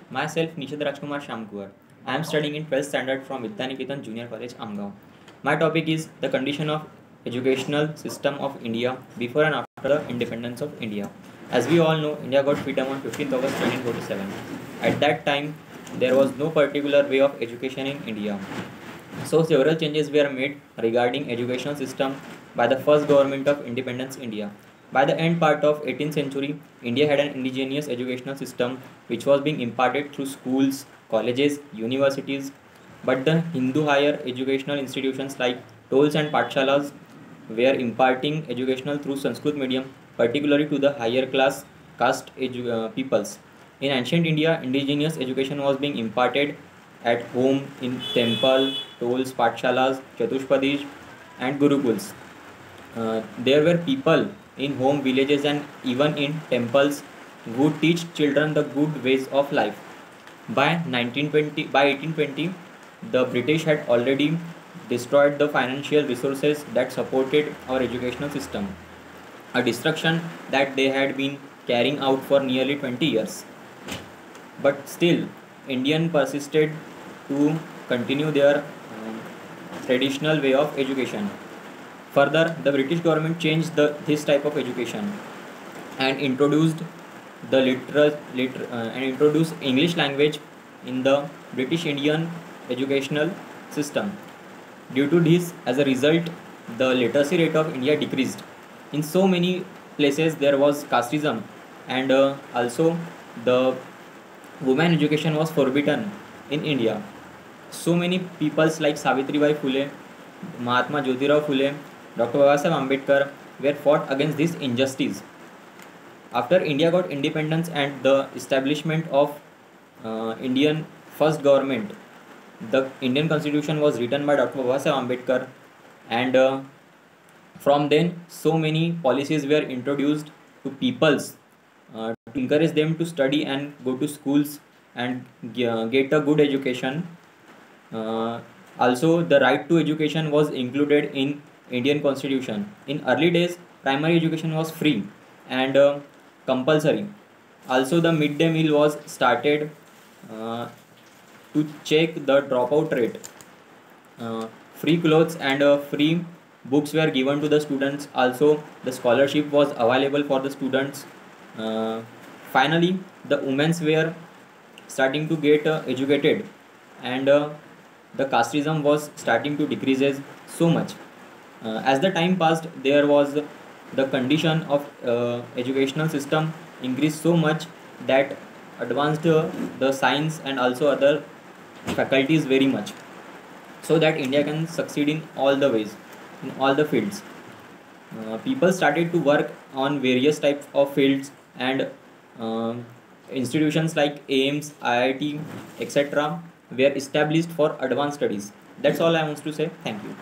Myself, Nishad Rajkumar Shamkuar. I am studying in 12th standard from Vidyaniketan Junior College, Amgaon. My topic is the condition of educational system of India before and after the independence of India. As we all know, India got freedom on 15th August 1947. At that time, there was no particular way of education in India. So several changes were made regarding educational system by the first government of independence India. By the end part of 18th century, India had an indigenous educational system which was being imparted through schools, colleges, universities, but the Hindu higher educational institutions like tolls and pathshalas were imparting educational through Sanskrit medium, particularly to the higher class caste peoples. In ancient India, indigenous education was being imparted at home, in temple, tolls, pathshalas, chatushpadis, and gurukuls. There were people in home villages and even in temples who teach children the good ways of life. By 1820, the British had already destroyed the financial resources that supported our educational system, a destruction that they had been carrying out for nearly 20 years. But still, Indian persisted to continue their traditional way of education. Further, the British government changed this type of education and introduced and introduced English language in the British Indian educational system. Due to this, as a result, the literacy rate of India decreased. In so many places, there was casteism, and also the women education was forbidden in India. So many peoples like Savitribai Phule, Mahatma Jyotirao Phule, Dr. Babasaheb Ambedkar were fought against this injustice. After India got independence and the establishment of Indian first government, the Indian Constitution was written by Dr. Babasaheb Ambedkar, and from then so many policies were introduced to peoples to encourage them to study and go to schools and get a good education. Also, the right to education was included in Indian Constitution. In early days, primary education was free and compulsory. Also, the midday meal was started uh, to check the dropout rate. Free clothes and free books were given to the students. Also, the scholarship was available for the students. Uh, Finally, the women were starting to get educated, and the casteism was starting to decreases so much. As the time passed, there was the condition of educational system increased so much that advanced the science and also other faculties very much, so that India can succeed in all the ways, in all the fields. People started to work on various types of fields, and uh, institutions like AIMS, IIT, etc. were established for advanced studies. That's all I want to say. Thank you.